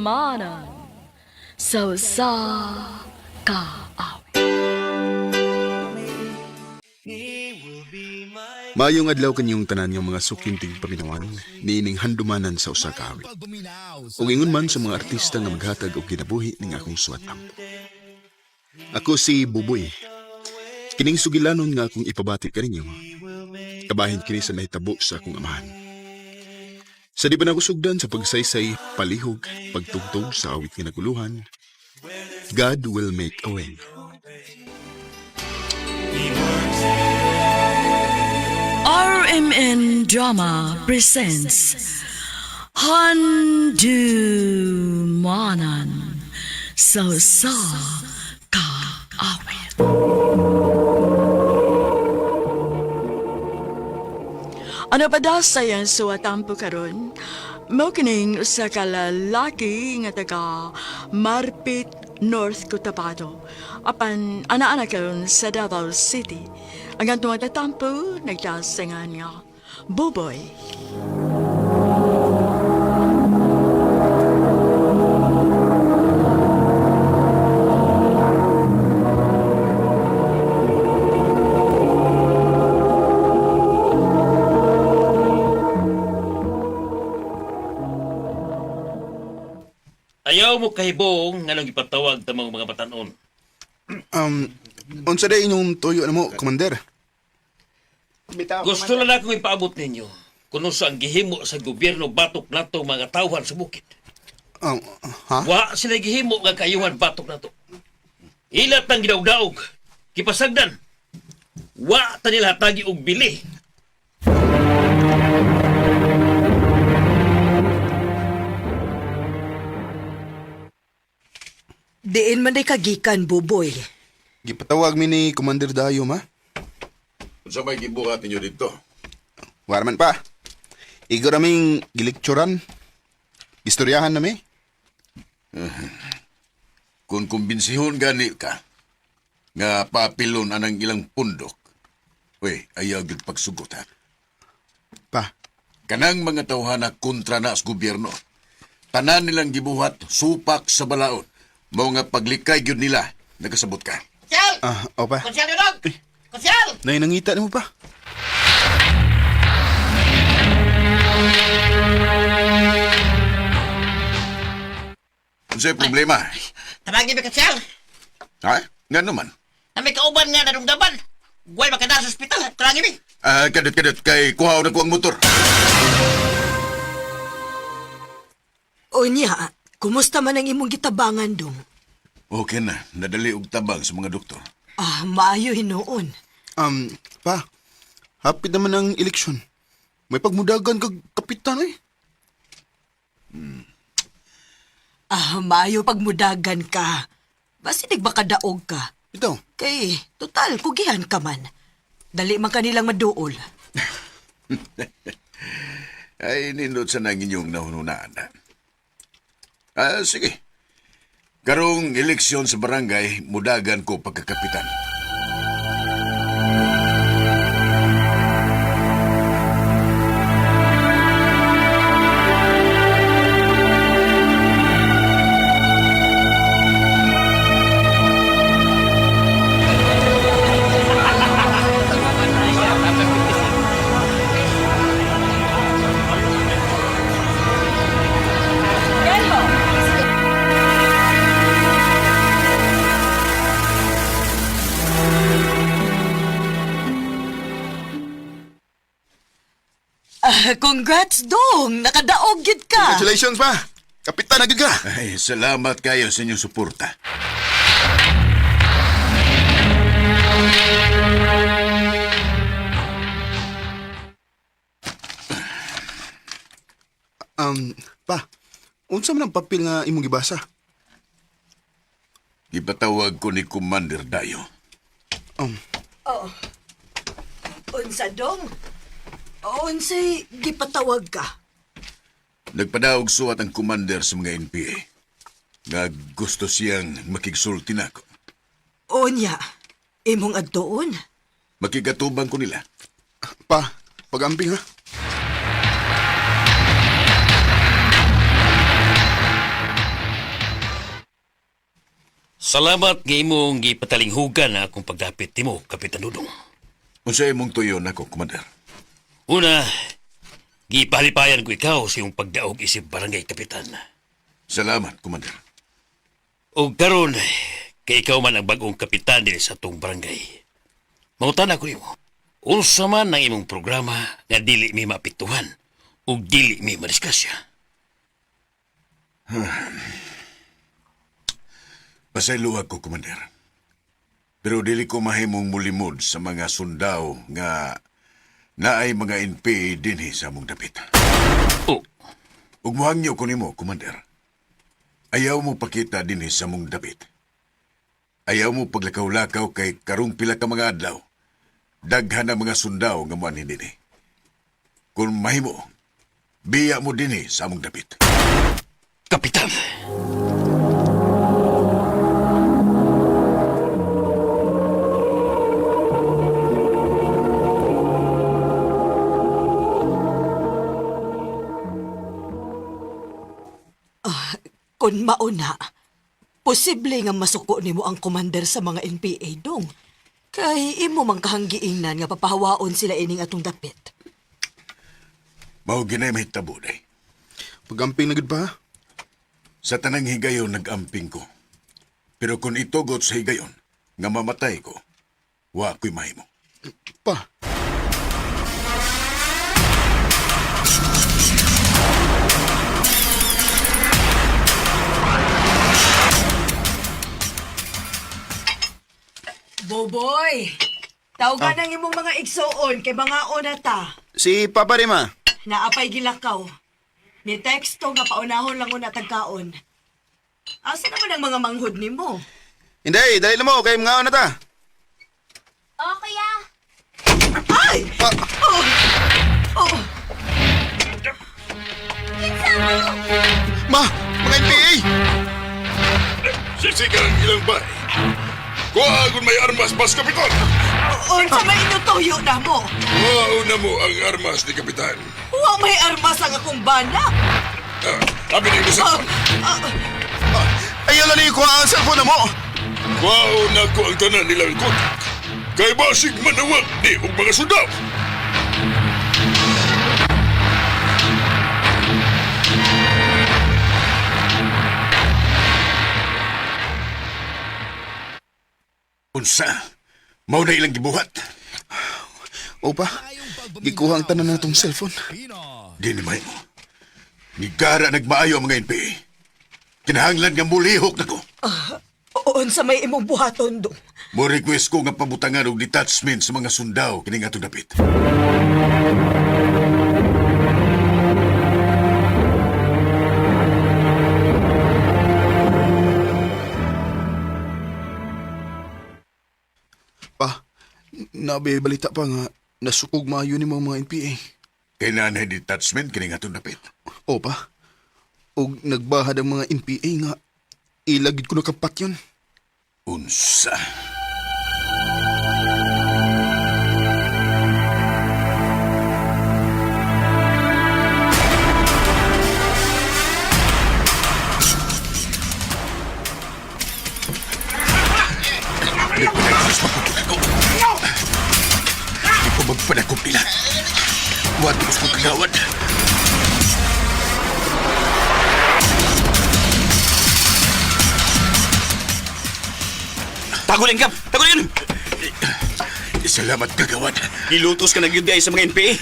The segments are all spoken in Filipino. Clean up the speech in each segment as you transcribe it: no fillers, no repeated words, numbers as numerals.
manan sa kaawit. Maayong adlaw kanyong tanan ng mga sukinting paminawan, niining handumanan sa usa ka awit. Ug ingon man sa mga artista nga maghatag og kinabuhi ning akong suwatam. Ako si Buboy. Kining sugilanon nga akong ipabati kaninyo. Kabahin kini sa nahitabo sa akong amahan. Sa di ba nagusugdan sa pagsaysay, palihog, pagtugtog sa awit nga naguluhan, God will make a way. RMN Drama presents Handumanan sa kaawit. Ano pa daw sayang suwatampo karon? Mao kining usa ka lalaki nga taga Marpit, North Cotabato. Apan ana-ana karon sa Davao City. Ang gantong magtatampo, nagdasingan nga Buboy. Ayaw mo kahibong nga nang ipatawag ta mga batanon. Unsa day inyong tuyo na mo, Commander? Gusto lang akong ipaabot ninyo kung sa ang gihimo sa gobyerno batok nato mga tawhan sa bukid. Ha? Wa sila gihimo nga kayuhan batok nato. Ilat ang gidawdaog, kipasagdan. Wa ta nila hatagi og bili. Diin man day kagikan, Buboy. Gipatawag mi ni Commander Dayo, ma? Sa may gibuhat ninyo dito? Warman pa. Igo raming gilikturan. Istoryahan nami. Kung kumbinsihon gani ka, nga papilon anang ilang pundok, ayaw gid pagsugot ha. Pa, Kanang mga tawhana kontra na sa gobyerno. Tanan nilang gibuhat, supak sa balaod. Mao nga paglikay gyud nila, nakasabot ka. Konsyal! opa. Konsyal yun! Konsyal! Nangita mo pa. Unsay problema? Tabagin mo, konsyal! Ha? Nga naman. Na may kauban nga narungdaban. Huwag makadala sa ospital. Tarangin mo. Kadot kay kuhaw na ko ang motor. Unya, kumusta man ang imong gitabangan dong? Okay na, nadali og tabang sa mga doktor. Maayo hinoon. Pa, hapit naman ang eleksyon. May pagmudagan kag kapitan eh. Maayo pagmudagan ka. Basinig baka daog ka. Ito, Kay, total, kugihan ka man. Dali man kanilang maduol. Ay, nindot sa nang inyong nahununaan. Sige. Karong eleksyon sa barangay, mudagan ko pagkakapitan. Congrats dong! Nakadaog yun ka! congratulations pa. Kapitan agad ka. Ay, salamat kayo sa inyong suporta. Pa, unsa man ang papel nga imong gibasa? Ipatawag ko ni Commander Dayo. Unsa dong? Unsay gipatawag ka? Nagpadaog suwat ang commander sa mga NPA. Nga gusto siyang makigsulti na ako. Unya, imong adtoon? Makigatubang ko nila. Pa, pag-amping ha. Salamat nga imong gipatalinghugan na akong pagdapit nimo, Kapitan Dudong. Unsa imong tuyo nako, Commander? Una, gipahalipayan ko ikaw sa iyong pagdaog isip barangay kapitan. Salamat, Commander. O karon, kay ikaw man ang bagong kapitan din sa tong barangay. Mangutana ko nimo, unsa man ang imong programa nga dili mi mapituhan o dili mi madiskasya? Pasayloa ko, Commander. Pero dili ko mahimong mulimod sa mga sundao nga naay mga NPA dinhi sa among dapit. O, Ug mohangyo ko nimo, Commander. Ayaw mo pakita dinhi sa among dapit. Ayaw mo paglakaw-lakaw kay karong pila ka mga adlaw. Daghan ang mga sundao nga muanhin dinhi. Kung mahimo, biya mo dinhi sa among dapit. Kapitan! Kung mauna, posible nga masuko nimo ang commander sa mga NPA dong. Kay imo mang kahanggiingnan nga papahawaon sila ining atong dapit. Mao ginay mahitabo day. Pagamping na gud pa? Sa tanang higayon nag-amping ko. Pero kung itugot sa higayon, nga mamatay ko, wa ko'y mahimo. Pa, Boboy! Tawgan ang imong mga igsoon kay mga ona ta. si Papa Rima. Naapay gilakaw. Ni teksto nga paunahon lang una tagkaon. Asa naman ang mga manghud nimo? Hindi, dali na mo, kay mga na ta. Oh, kuya. Ay! Oh! Oh! Ma, mga NPA! Sisigang ilang bay. Kuhagon may armas, Mas Kapitan! Unsa may inutuyo na mo? Wow na mo ang armas ni Kapitan. Wa may armas ang akong bana. Abi na yung sa... Ayaw na niyo kuha ang cellphone na mo. Wow na ko ang tanan nilang kontak. Kay basig manawag ni og mga sundao. Unsa? Mao na ilang gibuhat. O pa, gikuha ang tanan na itong cellphone. Di ni Mayo. Nigara nagmaayo ang mga NPA. Kinahanglan nga mulihok na ko. Unsa may imong buhaton do? Mo request ko nga pabutangan og detachment sa mga sundao kining atong dapit. Pa, nabi balita pa nga nasukog maayo ni mga NPA. Kay nanay detachment kining atong dapit. O pa, og nagbahad ang mga NPA nga ilagid ko na kapat yun. Unsa? Di ko magpanakong pila. Watos ko kagawad. Tagulin ka! Tagulin! Salamat kagawad. Ilutos ka na gyud sa mga NPA.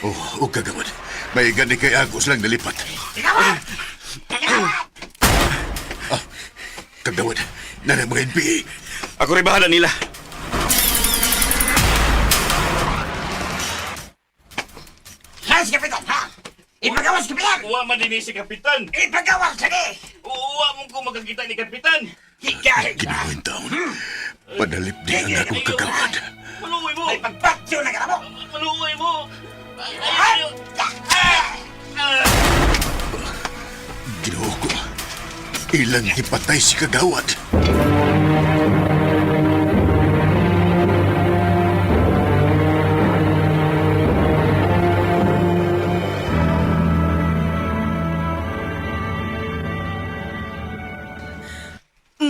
Oh, kagawad. May gani kay Agos lang nalipat. Kagawad. Nanang mga NPA. Ako rin bahala nila. Ha, si Kapitan, ha? Ipagawas, Kapitan! Uwa man din si Kapitan. Ipagawas, sige! Uwa mo ko magkakita ni Kapitan. Higay ka! Ginoon taon. Padalip di ang akong kagawad. Maluoy mo! Ay, pagpatyo na ka mo! Maluoy mo! Ginoo ko. Ilang ipatay si kagawad.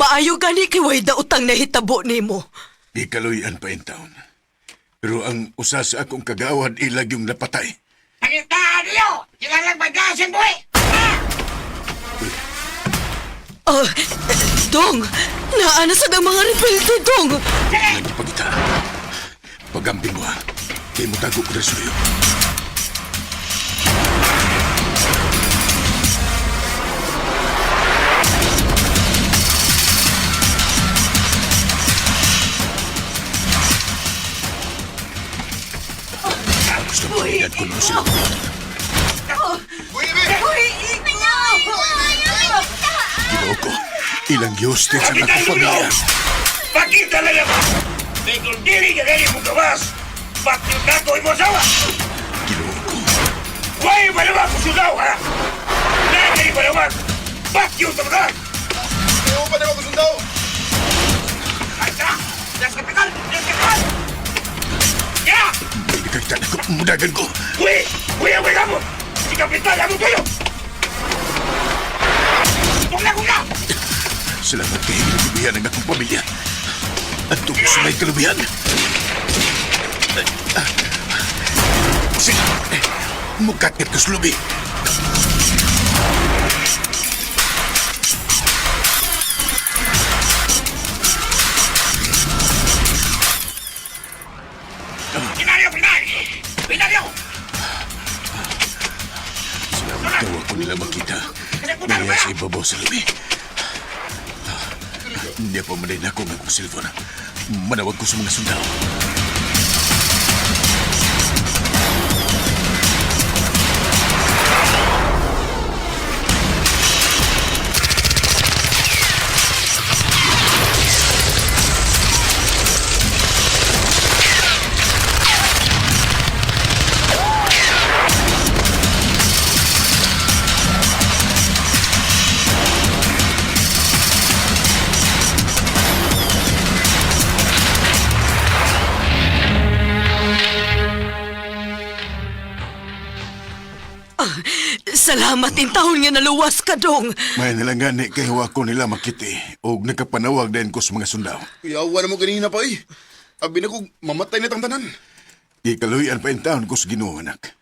Maayo gani kay way daotang nahitabo nimo. Di kaluyan pa in taon. Pero ang usa sa akong kagawad ilag yung napatay. Pangitaan niyo! Kilalang magasin buhay! Oh, Dong! Naana sa mga rebelde, Dong! Lagi pagita. Pagamping mo ha. Kaya mo tago ko na suyo. Gusto mo ingat ko nung sila. Ginoo ko. Ilang Diyos din sa nakong pamilya. Pakita na yan! May kung dili ka gani mong gawas, bakit na ko mo asawa? Ginoo ko. Huwag ba naman kung sugaw, ha? Nagay ba naman? Bakit sa mga? Ayaw pa naman kusundaw! Ay ka! Nasa kapital! Nasa kapital! Ya! May nakakita na ko. Mudagan ko. Uy! Uy, ang wala mo! Si kapital, ano kayo? Kung na! Salamat kay kalubihan ng akong pamilya. At tungkol sa may kalubihan. Sige, mukakit ko sa lubi. Pinaryo! Pinaryo! Salamat daw ako nila makita. Nariya sa ibabaw sa lubi. Hindi pa man rin ako ng akong cellphone. Manawag ko sa mga sundalo. Salamat in taon nga naluwas ka, Dong. May nalangani kay huwa ko nila makiti o nagkapanawag din ko sa mga sundalo. Iyawa na mo ganina pa eh. Abi na ko mamatay na tang tanan. Di kaluyan pa in taon ko sa Ginoo, anak.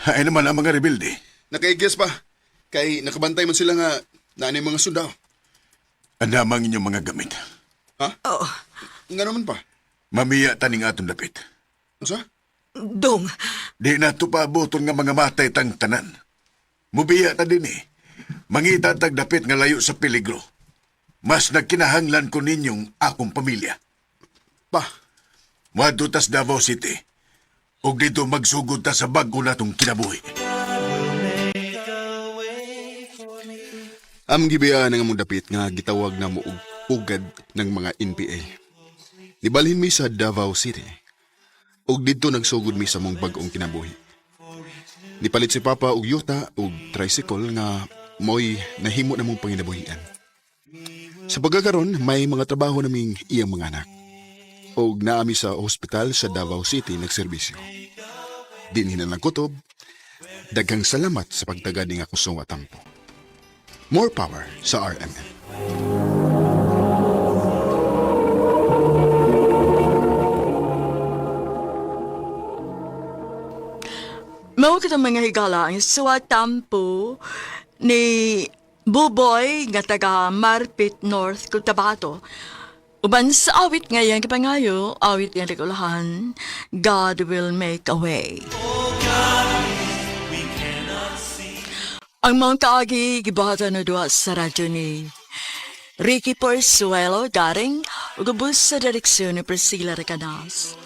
Ay naman ang mga rebelde. Nakaigis pa. Kay nakabantay man sila nga nanay mga sundao. Andamang inyong mga gamit. Ha? Oh, Nga naman pa. Mamiya taning atong dapit. Asa? Dong, Di na ito paaboton nga mga matay tang tanan. Mubiya ta din eh. Mangita tag dapit nga layo sa peligro. Mas nagkinahanglan ko ninyong akong pamilya. Pa. Wadto tas Davao City. Og dito magsugod ta sa bago natong kinabuhi. Am gibiyaan nga mong dapit nga gitawag na mo og ugad ng mga NPA. Nibalhin mi sa Davao City. Og dito nagsugod mi sa mong bag-ong kinabuhi. Nipalit si Papa og yuta og tricycle nga mo'y nahimo na mong panginabuhian. Sa pagkakaroon, may mga trabaho naming iyang mga anak. Og naami sa ospital sa Davao City nagserbisyo. Dinhin na kutob, daghang salamat sa pagtagad ng akong sunga tampo. More power sa RMN. Mao kita mga higala ang suwatampo ni Buboy nga taga Marpit North, Cotabato. Uban sa awit ngayon kapangayo, awit nga nagulahan, God will make a way. Ang mga kaagi gibata na duwa sa radyo ni Ricky Porzuelo daring ugubos sa direksyon ni Priscilla Recanas.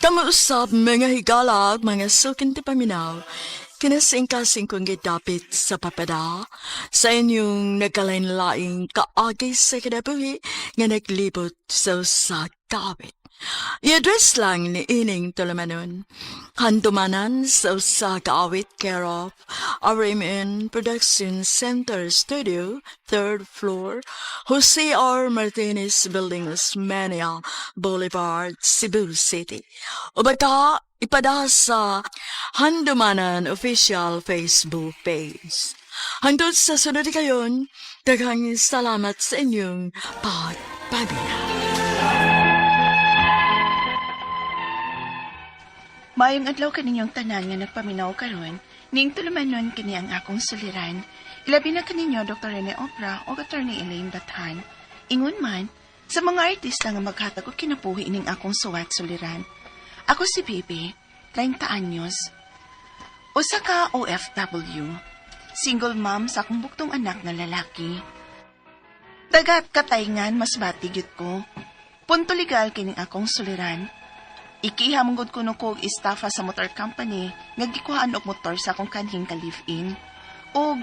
Kamu usab mga higala mga sukin ti paminaw kinasingkasing kong gidapit sa papada sa inyong nagkalain-laing kaagi sa kinabuhi nga naglibot sa kawit. I-address lang ni Ining Tolamanon. Handumanan sa usa kaawit care of RMN Production Center Studio, 3rd floor, Jose R. Martinez Building, Osmeña Boulevard, Cebu City. O baka ipada sa Handumanan official Facebook page. Hangtod sa sunod kayon, daghang salamat sa inyong pagpaminaw. Mayong adlaw kaninyong tanan nga nagpaminaw karon, ning tulumanon kini ang akong suliran. Ilabi na kaninyo Dr. Rene Opra o Attorney Elaine Bathan. Ingon man, sa mga artista nga maghatag og kinabuhi ning akong suwat suliran. Ako si Bibi, 30 anyos. Usa ka OFW. Single mom sa akong buktong anak nga lalaki. Dagat katayngan mas batigit ko. Punto legal kining akong suliran. Ikihamanggod ko ko istafa sa motor company nga gikuhaan og motor sa akong kanhing ka live-in. Og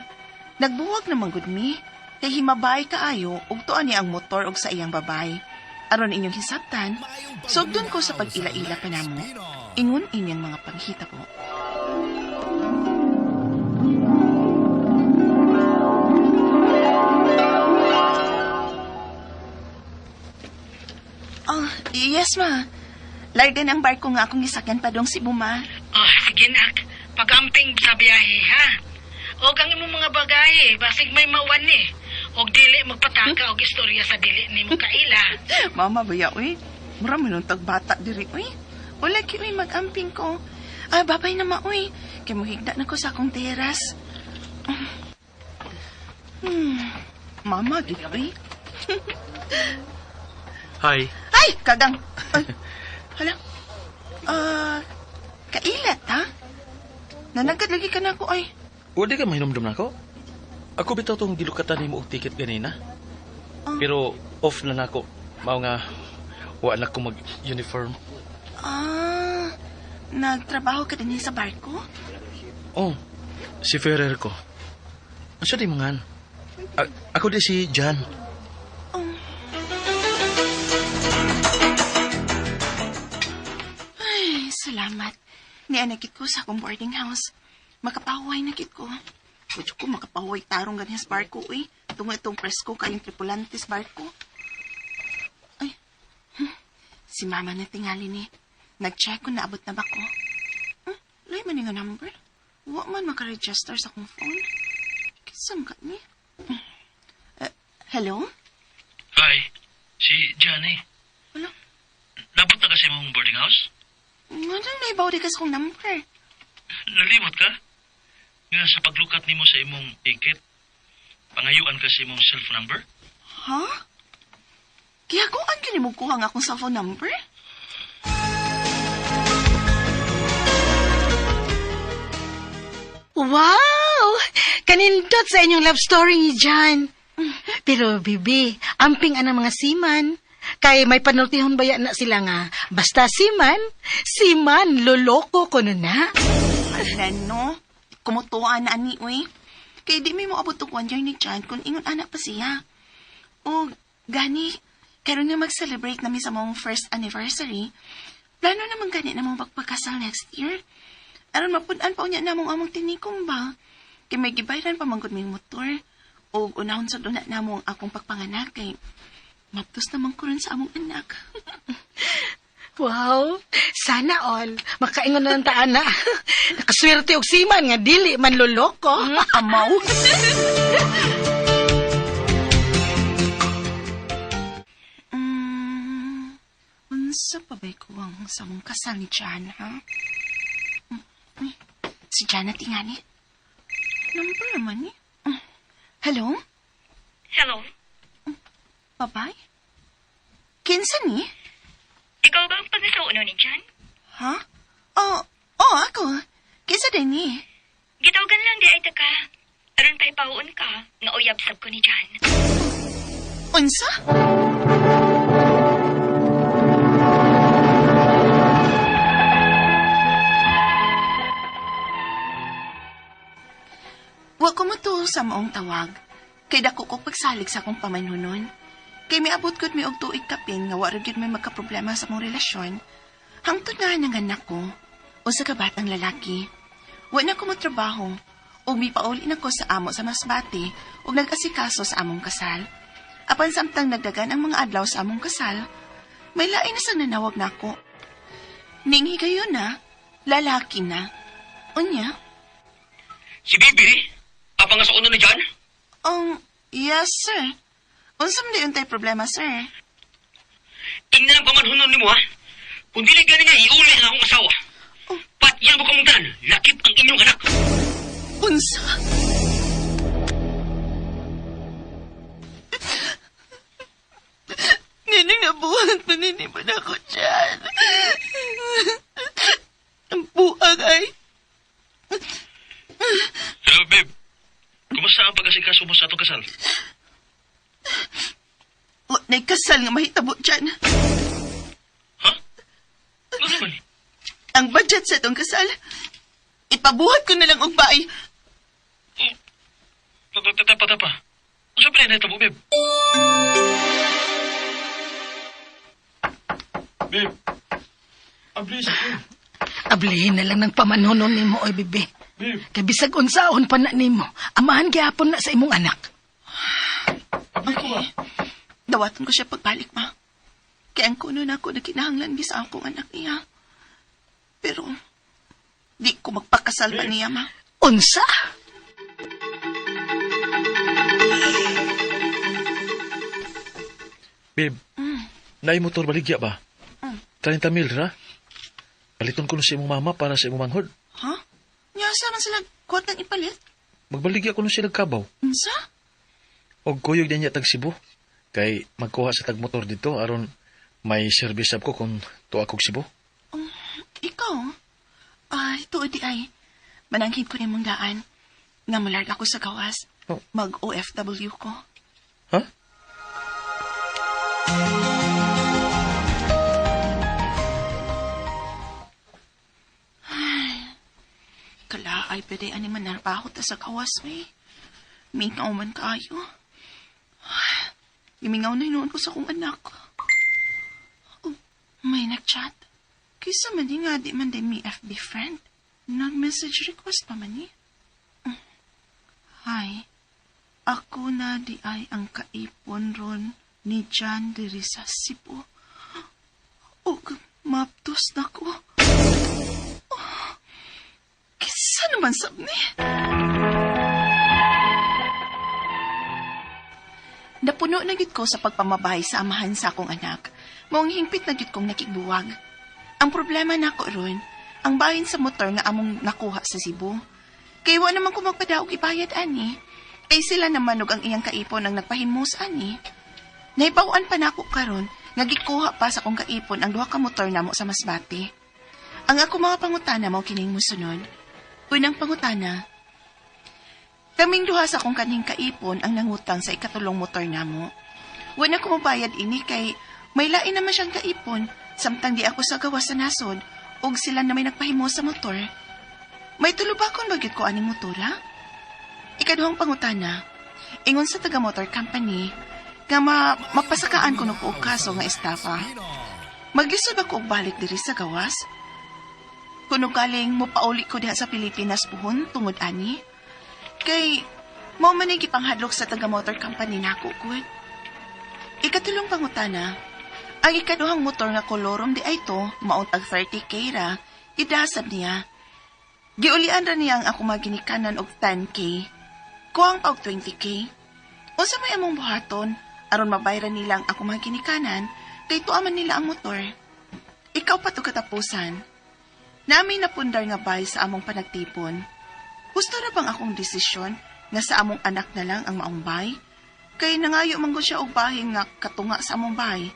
nagbuwag naman gud mi kay himabay kaayo og tuan niya ang motor og sa iyang babay. Aron inyong hisabtan, sugdon ko sa pag-ila-ila pa namo. Ingon inyang mga panghitabo. Oh, yes ma. Largan ang barko nga akong gisakyan pa dong si Buma. Oh, sige nak. Pagamping sa biyahe, ha? O kang imong mga bagay, basig may mawan eh. O dili magpataka og istorya sa dili ni mo kaila. Mama, baya, uy. Mura mo nung tagbata diri, uy. Wala ki, uy, magamping ko. Ah, babay na ma, uy. Kaya muhigda na ko sa akong teras. Mama, gid, uy. Hi. Ay, kagang. Ay, hala. Kailat, ha? Nanagad lagi ka na ako, ay. Wala ka mahinomdom na ako? Ako bitaw tong gilukatan ni mo og ticket ganina. Pero off na nako. Mao nga wala ko mag-uniform. Nagtrabaho ka din sa barko? Oh, si Ferrer ko. Asa di mangan? Ako di si Jan. Ay, salamat. Nianakit ko sa akong boarding house. Makapaway na kit ko. Kutyo ko makapaway tarong ganyan sa barko, eh. Tungo itong presko kayong tripulantes barko. Ay, si mama na tingali ni. Nag-check kung naabot na ba ko. Lay man nga number. Wa man makaregister sa akong phone. Kisam ka ni. Hello? Hi, si Jan eh. Wala. Nabot na kasi mong boarding house? Nga nang naibaw di ka sa akong number. Nalimot ka? Nga sa paglukat nimo sa imong ticket, pangayuan ka sa imong cellphone number? Ha? Kaya kung an ka mo kuha nga akong cellphone number? Wow! Kanindot sa inyong love story ni John. Pero, Bibi, amping ang mga siman. Kay may panultihon baya na sila nga. Basta siman, loloko ko na. Ano? Kumutuan na ani, uy. Kaya di may mo abot og 1 year ni John kung ingon anak pa siya. O, gani, karon nga mag-celebrate namin sa mong first anniversary. Plano naman gani na mong magpakasal next year. Aron mapunan pa unya namong among tinikom ba? Kay may gibayran pa manggod ming motor. O unahon sa doon na namong akong pagpanganak kay maptos naman ko rin sa among anak. Wow! Sana all. Makaingon na ng taan na. Nakaswerte og siman nga dili man loloko. Amaw! Unsa pa ba'y kuwang sa mong kasal ni Jan, ha? Si Jan na tingani. Number naman ni. Hello? Hello? Babay? Kinsa ni? Ikaw ba ang pagkasauno ni Jan? Ha? Ako. Kinsa din ni? Gitawagan lang di ay ka. Aron pa'y pauon ka, nga uyab-sab ko ni Jan. Unsa? Wa ko mo to sa maong tawag. Kay dako ko pagsalig sa akong pamanunon. Kay miabot gud mi og tuig kapin nga wa ra gyud may magkaproblema sa mong relasyon. Hangtod nga nanganak ko o sa kabatang lalaki. Wa na ko mo trabaho ug mipauli na ko sa amo sa Masbate ug nag-asikaso sa among kasal. Apan samtang nagdagan ang mga adlaw sa among kasal, may lain na sang nanawag nako. Ning higayon na, lalaki na. Unya? Si Bibi? Apa nga sa una na dyan? Yes, sir. Unsa man di untay problema, sir? Tingnan ang pamanhunon ni mo, ha? Kung dili gani nga, iuli ang akong asawa. Patyan mo kamuntan, lakip ang inyong anak. Unsa? Nining nabuhat na niniman ako dyan. Ang buang ay. Hello, babe. Kumusta ang pag-asikaso mo sa atong kasal? O, nagkasal nga mahitabo dyan. Ha? Ano naman? Ang budget sa itong kasal, ipabuhat ko na lang og baay. Tapa. Ano pa rin mo, babe? Babe, ablis ako. Ablihin na lang ng pamanhonon nimo oy bibi. Babe, Kay bisag unsaon pa na nimo, amahan gyapon na sa imong anak. ablis ko ba? Dawaton ko siya pagbalik, ma. Kaya ang kuno na ako na kinahanglan bisa akong anak niya. Pero, di ko magpakasal pa niya, ma. Unsa? Babe, naay motor baligya ba? 30 mil, ha? Paliton ko na sa imong mama para sa imong manghod. Ha? Nyasa man sila kuwat ng ipalit? Magbaligya ko na sila kabaw. Unsa? Og kuyog niya tag Cebu. Kay magkuha sa tagmotor dito aron may service up ko kung tuwa kog Cebu. Ikaw? Tuod di ay. Mananghid ko nimong daan. Nga malarga ako sa gawas. Oh. Mag-OFW ko. Ha? Kala ay pwede ani man narbaho ta sa gawas, may. Mingaw man kayo. Imingaw na noon ko sa kong anak. Oh, may nag-chat. Kaysa man di nga di man din mi FB friend. Nag-message request pa man ni. Hi. Ako na di ay ang kaipon ron ni John diri sa Cebu. Og maptos na ko. Kisa naman sab ni. Napuno na gid ko sa pagpamabahay sa amahan sa akong anak. Maong hingpit na gid kong nakigbuwag. Ang problema nako ron, ang bahin sa motor nga among nakuha sa Cebu. Kay wa naman ko magpadaog ibayad ani. Kay sila naman og ang iyang kaipon ang nagpahimos ani. Naibawan pa nako karon nga gikuha pa sa akong kaipon ang duha ka motor namo sa Masbate. Ang ako mga pangutana mao kining mosunod. Unang pangutana, kaming duha sa akong kaning kaipon ang nangutang sa ikatulong motor namo. Wala ko mabayad ini kay may lain naman siyang kaipon samtang di ako sa gawas sa nasod ug sila na may nagpahimo sa motor. May tulubakon bagid ko aning motora? Ikaduhang pangutana, ingon sa taga motor company nga mapasakaan ko og kaso nga estafa. Maglisod ako og balik diri sa gawas? Kuno galing mo pauli ko diha sa Pilipinas puhon tungod ani? Kay, mao man panghadlok sa taga-motor company nako, good. Ikatulong pangutana, ang ikaduhang motor nga kolorom di ay to, mauntag 30K ra, idasab niya. Giulian ra niya ang ako maginikanan og 10K. Kuwang pa og 20K. Unsa may among buhaton, aron mabayran nila ang ako maginikanan, kay tuaman nila ang motor. Ikaw pa to katapusan. Nami napundar nga bay sa among panagtipon. Gusto na bang akong desisyon nga sa among anak na lang ang maumbay? Kay nangayo man gud siya og bahin nga katunga sa among bay.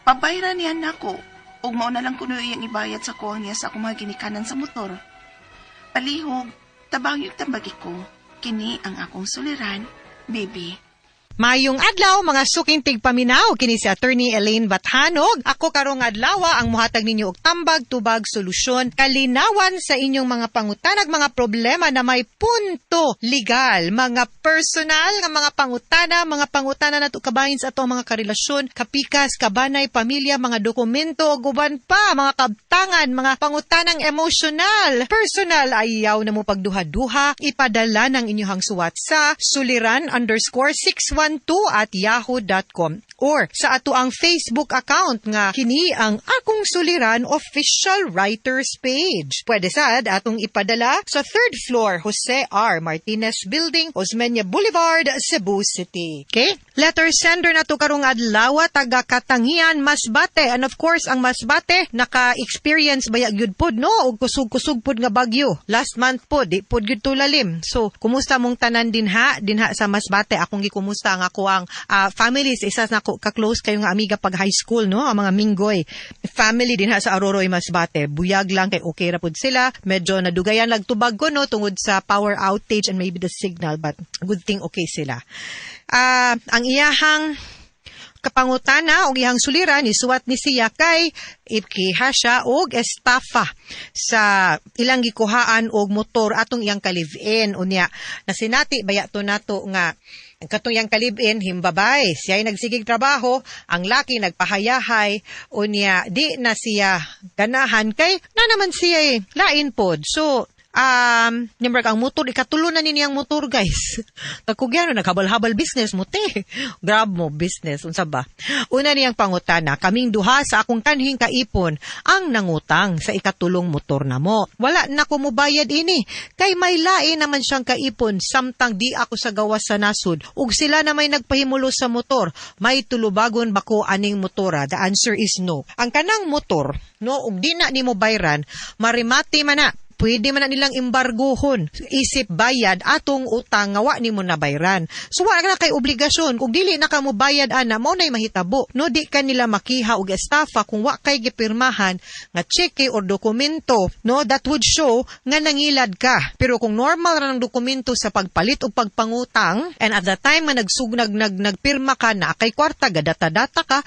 Pabayran niya nako ug mao na lang kuno iyang ibayad sa kuwang niya sa akong mga ginikanan sa motor. Palihog, tabangyog tambagi ko. Kini ang akong suliran, baby. Mayong adlaw mga suking tigpaminaw kini si Attorney Elaine Bathanog. Ako karong adlaw ang muhatag ninyo og tambag tubag solusyon kalinawan sa inyong mga pangutanag mga problema na may punto legal, mga personal nga mga pangutana nato kabahin sa ato mga karelasyon, kapikas, kabanay, pamilya, mga dokumento ug uban pa mga kabtangan, mga pangutanang emosyonal, personal ayaw na mo pagduha-duha, ipadala ng inyong suwat sa suliran _610 @yahoo.com or sa ato ang Facebook account nga kini ang Akong Suliran official writers page. Pwede sad atong ipadala sa 3rd floor Jose R. Martinez Building, Osmeña Boulevard, Cebu City. Okay? Letter sender na to karong adlaw taga Katangian, Masbate. And of course, ang Masbate naka-experience baya gyud pod no og kusog-kusog pod nga bagyo. Last month pod di pod gyud tulalim. So, kumusta mong tanan dinha sa Masbate? Akong gikumusta ang ako ang family sa isa na ka-close kayo nga amiga pag high school no, ang mga Minggoy family dinha sa Aroroy, Masbate. Buyag lang kay okay ra pod sila. Medyo nadugayan nagtubag ko no tungod sa power outage and maybe the signal, but good thing okay sila. Ang iyahang kapangutana o iyang suliran isuwat ni siya kay ikiha siya og estafa sa ilang gikuhaan og motor atong iyang kalivin unya nasinati baya to nato nga katong iyang kalibin himbabay siya ay nagsigig trabaho ang laki nagpahayahay unya di na siya ganahan kay na naman siya lain pod so number ang motor, ikatulo na niniyang motor, guys. Tagkugyano, naghabal-habal business mo, te. Grab mo, business, unsa ba? Una niyang pangutana, kaming duha sa akong kanhing kaipon, ang nangutang sa ikatulong motor na mo. Wala na ko mubayad ini. Kay may lain naman siyang kaipon, samtang di ako sa gawas sa nasud. Ug sila na may nagpahimulo sa motor, may tulubagon ba ko aning motora? The answer is no. Ang kanang motor, no, ug di na ni mo bayran, marimati man na. Pwede man na nilang embargohon, isip bayad atong utang nga wa nimo nabayran. So wa na kay obligasyon kung dili na ka mo bayad ana mo nay mahitabo. No di ka nila makiha og estafa kung wa kay gipirmahan nga cheque or dokumento, no that would show nga nangilad ka. Pero kung normal ra ng dokumento sa pagpalit o pagpangutang and at the time nga nagpirma ka na kay kwarta gadata-data ka,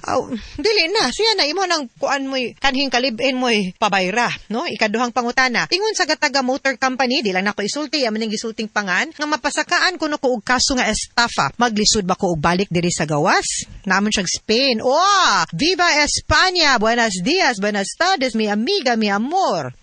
dili na siya na imo nang kuan mo kanhing kalibin mo pabayra, no? Ikaduhang pangutana. Ingon sa Gataga Motor Company, di lang nako isulti, aman ang gisulting pangan, nga mapasakaan ko ko og kaso nga estafa. Maglisod ba ko og balik diri sa gawas? Naman siyang Spain. Oh, Viva España! Buenos días, buenas tardes, mi amiga, mi amor.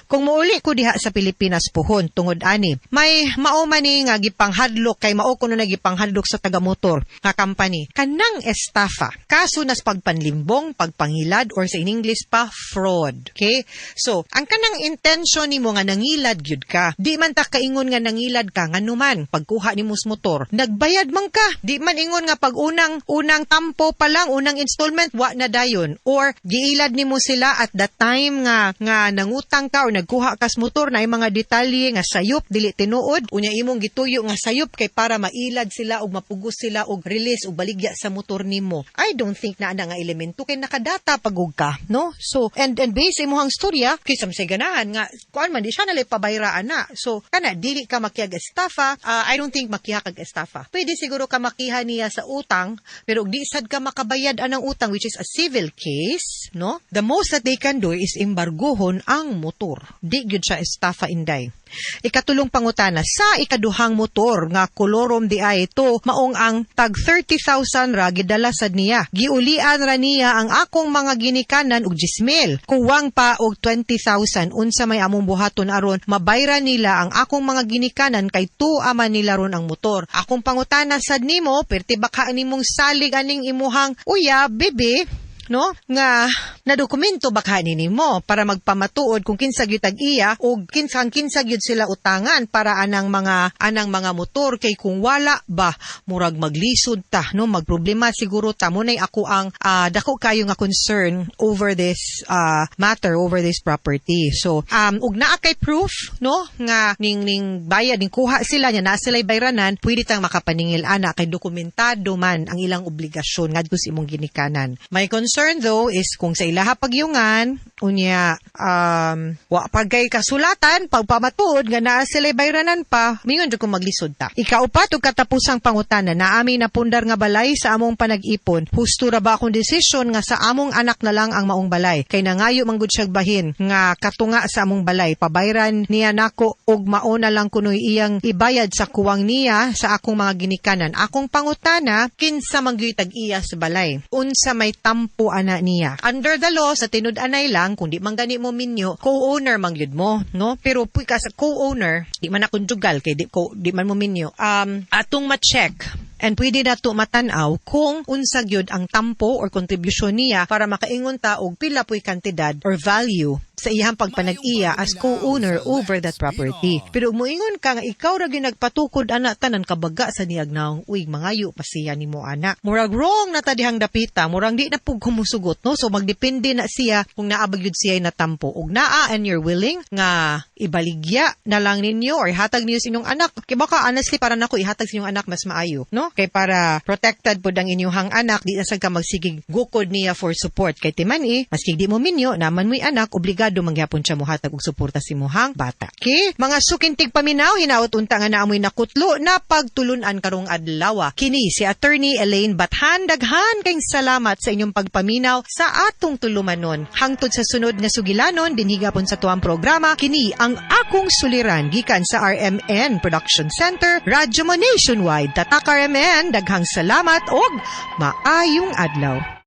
Kung muuli ko diha sa Pilipinas puhon, tungod ani, may mauman ni nga gipanghadlok, kay mao ko na gipanghadlok sa taga motor nga company. Kanang estafa, kaso nas pagpanlimbong, pagpangilad, or sa in English pa, fraud. Okay? So, ang kanang intention nimo nga nangilad gyud ka. Di man ta kaingon nga nangilad ka nganuman pagkuha nimo sa motor. Nagbayad man ka. Di man ingon nga pag unang tampo pa lang, unang installment wa na dayon or giilad nimo sila at the time nga nangutang ka o nagkuha ka sa motor na mga detalye nga sayop dili tinuod unya imong gituyo nga sayop kay para mailad sila og mapugos sila og release og baligya sa motor nimo. I don't think na ana nga elemento kay nakadata pagug ka, no? So and based imong storya kay samsay ganahan nga kuan man di siya nalay pabayraan na. So kana dili ka makiag estafa. I don't think makiha kag estafa. Pwede siguro ka makiha niya sa utang pero di sad ka makabayad anang utang which is a civil case, no? The most that they can do is embargohon ang motor. Di gyud siya estafa inday. Ikatulong pangutana sa ikaduhang motor nga kolorom di ay ito maong ang tag 30,000 ra gidala sad niya. Giulian ra niya ang akong mga ginikanan og 10,000. Kuwang pa og 20,000 unsa may among buhaton aron mabayran nila ang akong mga ginikanan kay tuaman nila ron ang motor. Akong pangutana sad nimo perti baka nimong salig aning imuhang uya bebe, no? Nga na dokumento baka nimo para magpamatuod kung kinsa gyud tag-iya o kinsa gyud sila utangan para anang mga motor kay kung wala ba murag maglisod ta, no? Magproblema siguro ta mo nay ako ang dako kayo nga concern over this matter, over this property. So ug naa kay proof, no, nga ning bayad ning kuha sila nya na sila'y bayranan, pwede tang makapaningil ana kay dokumentado man ang ilang obligasyon ngadto sa imong ginikanan. My concern though is kung sa ilaha pagyungan unya wa pagkay kasulatan pagpamatuod nga naa sila'y bayranan pa mingon jud kung maglisod ta. Ikaupat ug katapusang pangutana na ami napundar nga balay sa among panag-ipon. Husto ra ba akong desisyon nga sa among anak na lang ang maong balay kay nangayo man gud siyang bahin nga katunga sa among balay pabayran niya nako og mao na lang kunoy iyang ibayad sa kuwang niya sa akong mga ginikanan. Akong pangutana kinsa man gyud tag-iya sa balay unsa may tampo ana niya. Under the law sa tinud-anay lang kung di man gani mo minyo co-owner man gyud mo, no? Pero puy ka sa co-owner di man na konjugal kay di man mo minyo atong ma-check And pwede na to matanaw kung unsa gyud ang tampo or kontribusyon niya para makaingon ta og pila po'y kantidad or value sa iyang pagpanag-iya as co-owner over that property. Pero muingon ka nga ikaw ra gyud nagpatukod ana tanan kabaga sa niyag naong uy mangayo pa siya nimo ana. Murag wrong na ta dihang dapita, murag di na pug humusugot no. So magdepende na siya kung naabag yun siya na tampo ug naa and you're willing nga ibaligya na lang ninyo or ihatag niyo sa inyong anak. Kay baka honestly para nako ihatag sa inyong anak mas maayo, no? Kay para protected pod ang inyong anak, di na sad ka magsigig gukod niya for support. Kay timan maski di mo minyo naman mo'y anak, obligado mangyapon siya mohatag og suporta si muhang bata. Okay? Mga sukintig paminaw, hinaot unta nga naamoy nakutlo na pagtulunan karong adlaw. Kini si Attorney Elaine Bathan. Daghan kayong salamat sa inyong pagpaminaw sa atong tulumanon. Hangtod sa sunod nga sugilanon, dinhigapon sa tuwang programa, kini ang akong suliran gikan sa RMN Production Center, Radyo Mo Nationwide. Tatak RMN, daghang salamat og maayong adlaw.